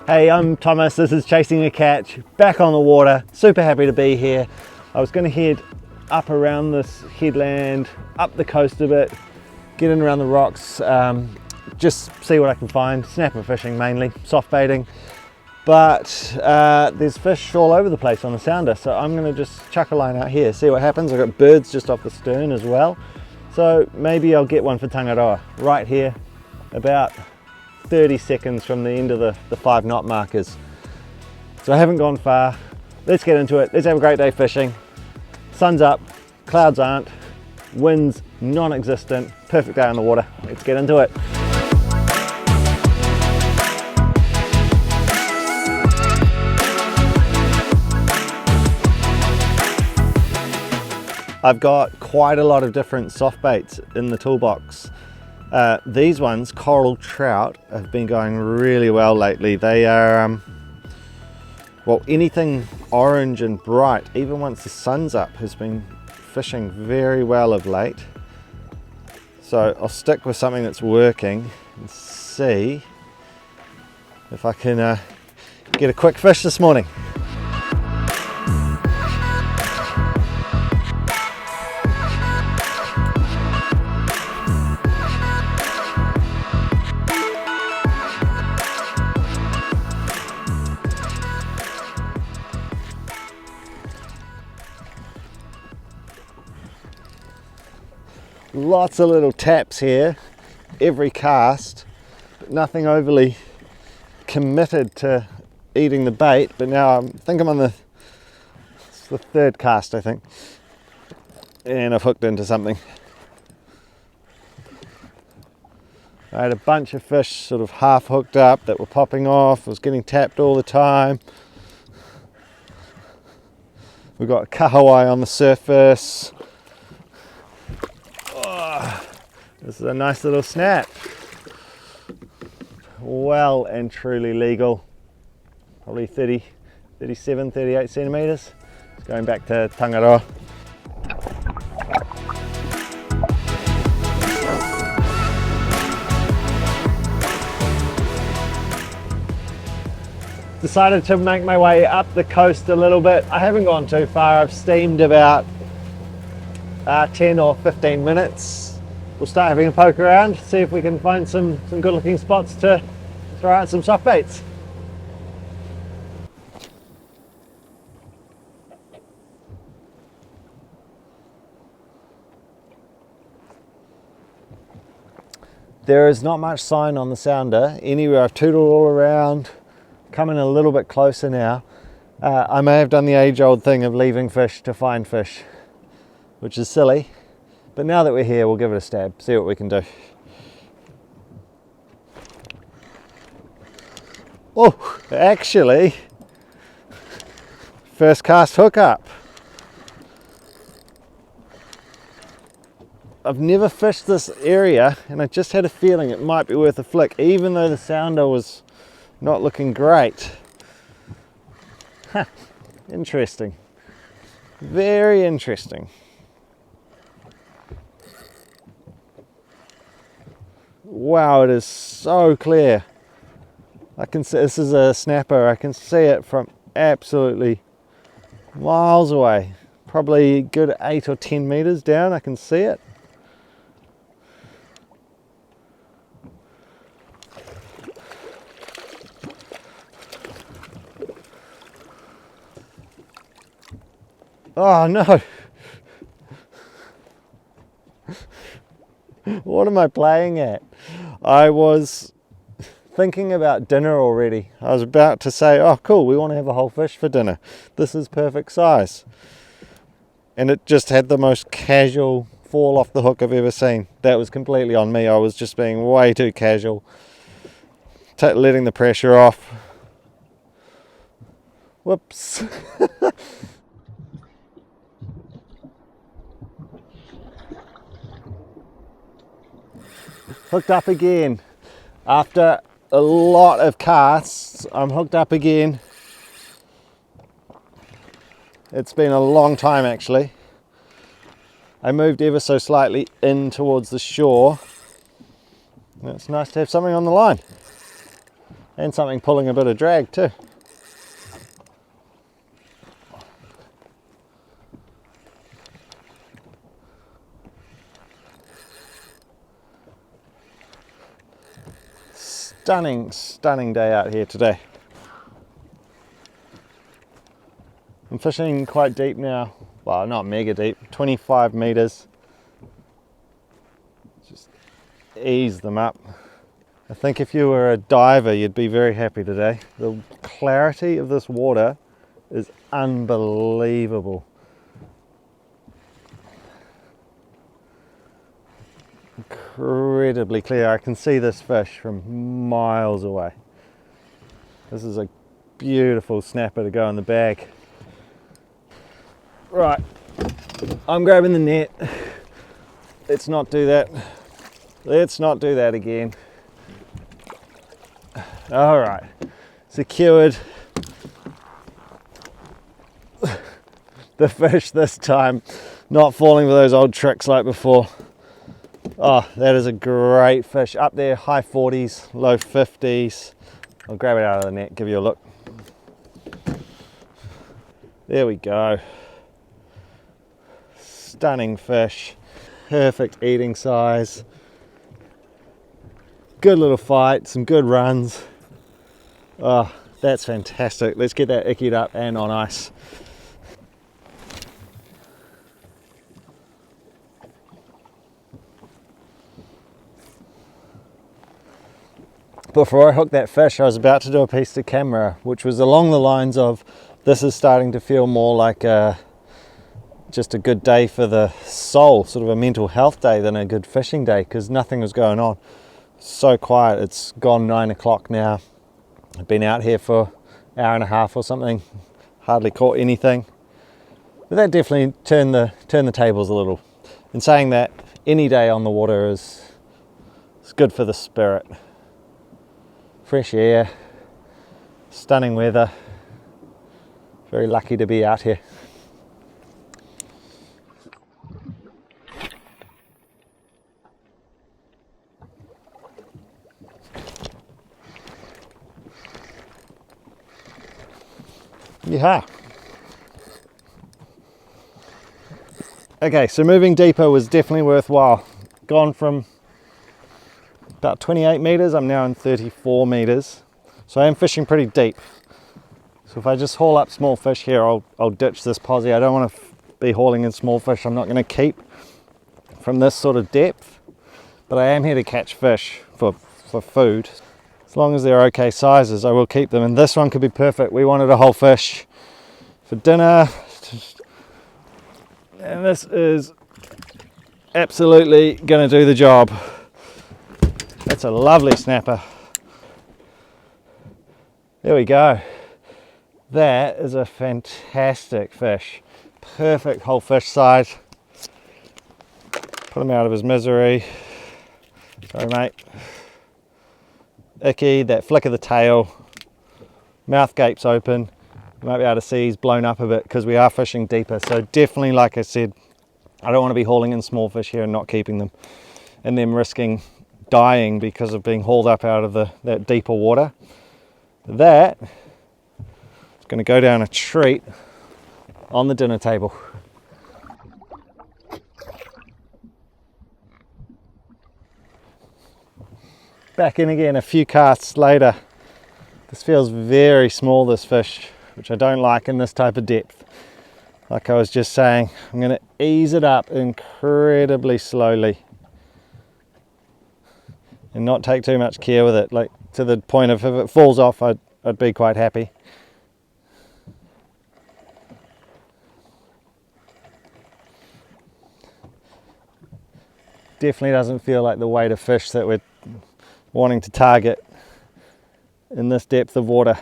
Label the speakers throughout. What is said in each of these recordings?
Speaker 1: Hey, I'm Thomas, this is Chasing a Catch, back on the water, super happy to be here. I was going to head up around this headland, up the coast a bit, get in around the rocks, just see what I can find, snapper fishing mainly, soft baiting. But there's fish all over the place on the sounder, so I'm going to just chuck a line out here, see what happens. I've got birds just off the stern as well, so maybe I'll get one for Tangaroa right here, about 30 seconds from the end of the 5 knot markers. So I haven't gone far. Let's get into it. Let's have a great day fishing. Sun's up, clouds aren't, wind's non-existent, perfect day on the water. Let's get into it. I've got quite a lot of different soft baits in the toolbox. These ones, coral trout, have been going really well lately. They are, well, anything orange and bright, even once the sun's up, has been fishing very well of late. So I'll stick with something that's working and see if I can get a quick fish this morning. Lots of little taps here, every cast, but nothing overly committed to eating the bait. But now I think I'm on the 3rd cast, I think, and I've hooked into something. I had a bunch of fish sort of half hooked up that were popping off. I was getting tapped all the time. We've got kahawai on the surface. This is a nice little snap. Well and truly legal. Probably 30, 37, 38 centimeters. It's going back to Tangaroa. Decided to make my way up the coast a little bit. I haven't gone too far. I've steamed about 10 or 15 minutes. We'll start having a poke around, see if we can find some good looking spots to throw out some soft baits. There is not much sign on the sounder anywhere. I've tootled all around, coming a little bit closer now. I may have done the age-old thing of leaving fish to find fish, which is silly. But now that we're here, we'll give it a stab, see what we can do. Oh, actually, first cast hookup. I've never fished this area, and I just had a feeling it might be worth a flick, even though the sounder was not looking great. Huh, interesting. Very interesting. Wow, it is so clear. I can see this is a snapper. I can see it from absolutely miles away. Probably a good 8 or 10 meters down. I can see it. Oh no. What am I playing at? I was thinking about dinner already. I was about to say, oh cool, we want to have a whole fish for dinner. This is perfect size. And it just had the most casual fall off the hook I've ever seen. That was completely on me. I was just being way too casual. Letting the pressure off. Whoops. Hooked up again. After a lot of casts, I'm hooked up again. It's been a long time actually. I moved ever so slightly in towards the shore. It's nice to have something on the line. and something pulling a bit of drag too. Stunning day out here today. I'm fishing quite deep now. Well, not mega deep, 25 meters. Just ease them up. I think if you were a diver, you'd be very happy today. The clarity of this water is unbelievable. Incredibly clear. I can see this fish from miles away. This is a beautiful snapper to go in the bag. Right, I'm grabbing the net. Let's not do that. Let's not do that again. All right, secured. The fish this time, not falling for those old tricks like before. Oh, that is a great fish. Up there, high 40s, low 50s. I'll grab it out of the net, give you a look. There we go. Stunning fish. Perfect eating size. Good little fight, some good runs. Oh, that's fantastic. Let's get that ickied up and on ice. Before I hooked that fish, I was about to do a piece to camera, which was along the lines of, this is starting to feel more like just a good day for the soul, sort of a mental health day than a good fishing day, because nothing was going on. So quiet. It's gone 9 o'clock now. I've been out here for an hour and a half or something, hardly caught anything. But that definitely turned the tables a little. In saying that, any day on the water is good for the spirit. Fresh air, stunning weather. Very lucky to be out here. Yeah. Okay, so moving deeper was definitely worthwhile. Gone from about 28 meters, I'm now in 34 meters. So I am fishing pretty deep. So if I just haul up small fish here, I'll ditch this posse. I don't want to be hauling in small fish I'm not going to keep from this sort of depth. But I am here to catch fish for food. As long as they're okay sizes, I will keep them. And this one could be perfect. We wanted a whole fish for dinner. And this is absolutely going to do the job. That's a lovely snapper. There we go. That is a fantastic fish. Perfect whole fish size. Put him out of his misery. Sorry, mate. Icky, that flick of the tail. Mouth gapes open. You might be able to see he's blown up a bit because we are fishing deeper. So definitely, like I said, I don't want to be hauling in small fish here and not keeping them. And them risking dying because of being hauled up out of that deeper water. That is going to go down a treat on the dinner table. Back in again a few casts later. This feels very small, this fish, which I don't like in this type of depth. Like I was just saying, I'm going to ease it up incredibly slowly and not take too much care with it, like to the point of if it falls off, I'd be quite happy. Definitely doesn't feel like the weight of fish that we're wanting to target in this depth of water.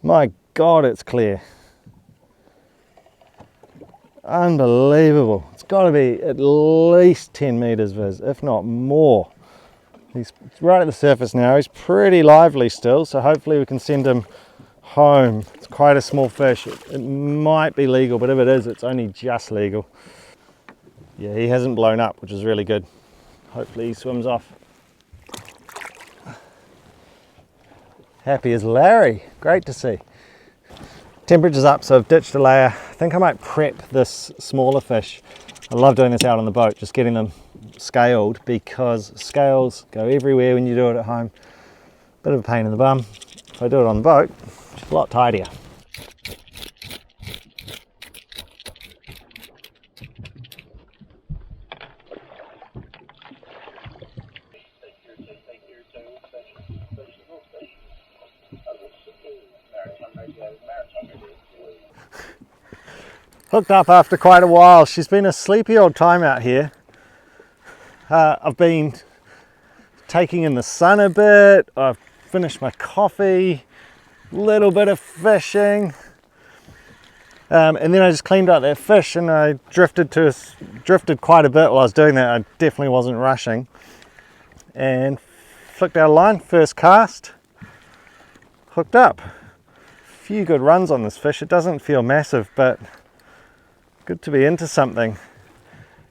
Speaker 1: My God, it's clear. Unbelievable. It's got to be at least 10 meters viz, if not more. He's right at the surface now. He's pretty lively still, so hopefully we can send him home. It's quite a small fish. It might be legal, but if it is, it's only just legal. Yeah, he hasn't blown up, which is really good. Hopefully he swims off. Happy as Larry, great to see. Temperature's up, so I've ditched a layer. I think I might prep this smaller fish. I love doing this out on the boat, just getting them scaled, because scales go everywhere when you do it at home. Bit of a pain in the bum. If I do it on the boat, it's a lot tidier. Hooked up after quite a while. She's been a sleepy old time out here. I've been taking in the sun a bit. I've finished my coffee, little bit of fishing, and then I just cleaned out that fish, and I drifted quite a bit while I was doing that. I definitely wasn't rushing, and flicked out a line, first cast, hooked up. A few good runs on this fish. It doesn't feel massive, but good to be into something.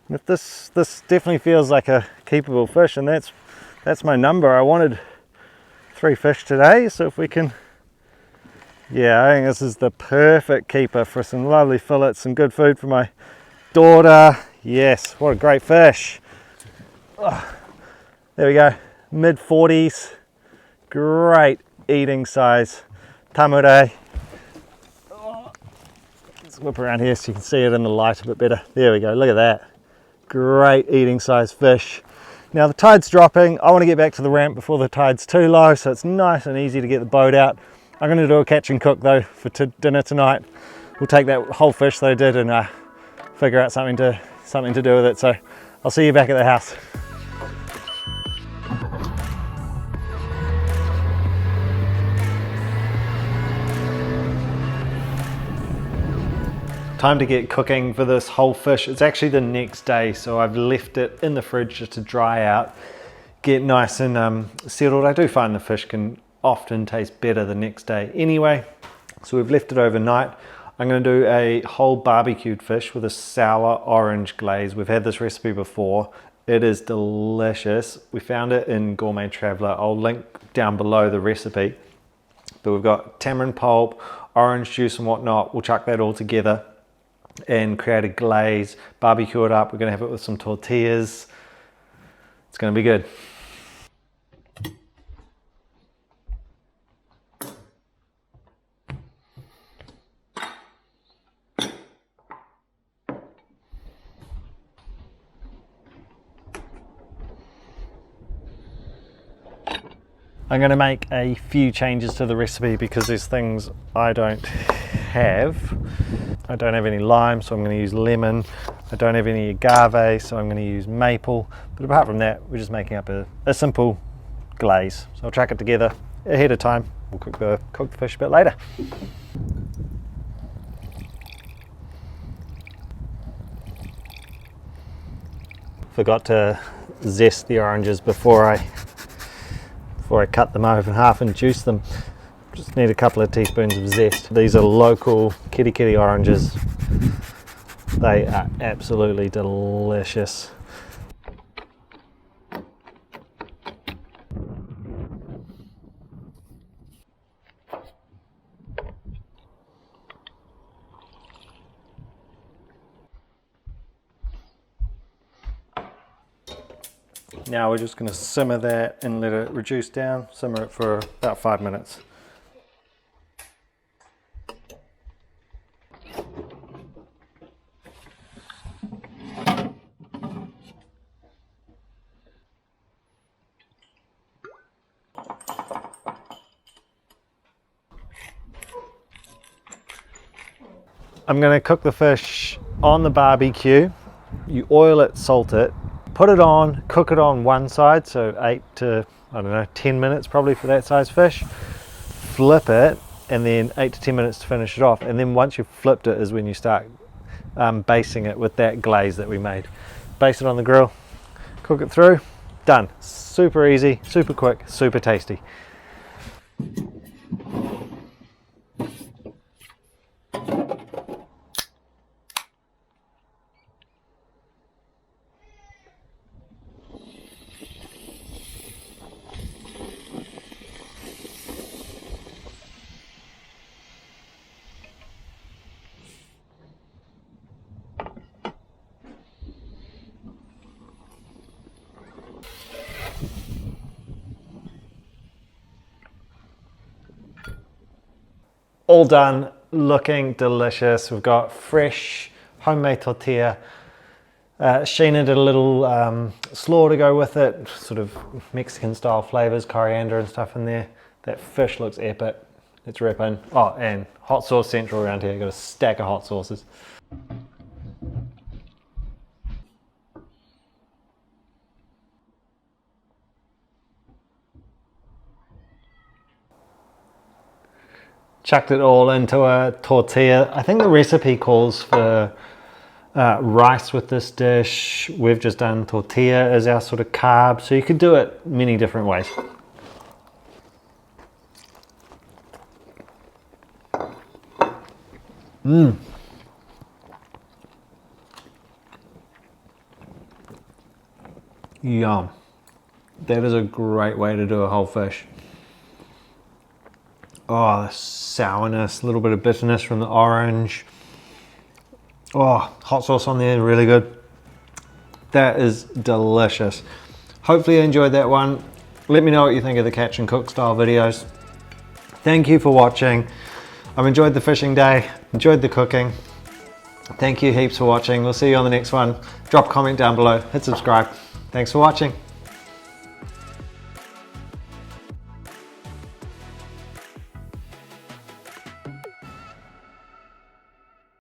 Speaker 1: And if this definitely feels like a keepable fish, and that's my number. I wanted 3 fish today, so if we can, yeah, I think this is the perfect keeper for some lovely fillets, some good food for my daughter. Yes, what a great fish. Oh, there we go, mid 40s, great eating size tamure. Whip around here so you can see it in the light a bit better. There we go, look at that. Great eating size fish. Now the tide's dropping. I want to get back to the ramp before the tide's too low, so it's nice and easy to get the boat out. I'm going to do a catch and cook though for dinner tonight. We'll take that whole fish that I did and figure out something to do with it. So I'll see you back at the house. Time to get cooking for this whole fish. It's actually the next day, so I've left it in the fridge just to dry out, get nice and settled. I do find the fish can often taste better the next day anyway, so we've left it overnight. I'm going to do a whole barbecued fish with a sour orange glaze. We've had this recipe before. It is delicious. We found it in Gourmet Traveler. I'll link down below the recipe. But we've got tamarind pulp, orange juice and whatnot. We'll chuck that all together and create a glaze, barbecue it up. We're going to have it with some tortillas. It's going to be good. I'm going to make a few changes to the recipe because there's things I don't have. I don't have any lime, so I'm going to use lemon. I don't have any agave, so I'm going to use maple. But apart from that, we're just making up a simple glaze. So I'll chuck it together ahead of time. We'll cook the fish a bit later. Forgot to zest the oranges before I cut them over in half and juice them. Just need a couple of teaspoons of zest. These are local kitty oranges. They are absolutely delicious. Now we're just going to simmer that and let it reduce down, simmer it for about 5 minutes. I'm going to cook the fish on the barbecue. You oil it, salt it, put it on, cook it on one side, so 8 to, I don't know, 10 minutes probably for that size fish. Flip it, and then 8 to 10 minutes to finish it off. And then once you've flipped it is when you start basting it with that glaze that we made. Baste it on the grill, cook it through, done. Super easy, super quick, super tasty. all done, looking delicious. We've got fresh homemade tortilla. Sheena did a little slaw to go with it, sort of Mexican style flavors, coriander and stuff in there. That fish looks epic. Let's rip in. Oh, and hot sauce central around here. Got a stack of hot sauces. Chucked it all into a tortilla. I think the recipe calls for rice with this dish. We've just done tortilla as our sort of carb, so you could do it many different ways. Yum. That is a great way to do a whole fish. Oh, the sourness, a little bit of bitterness from the orange. Oh, hot sauce on there, really good. That is delicious. Hopefully you enjoyed that one. Let me know what you think of the catch and cook style videos. Thank you for watching. I've enjoyed the fishing day, enjoyed the cooking. Thank you heaps for watching. We'll see you on the next one. Drop a comment down below, hit subscribe. Thanks for watching.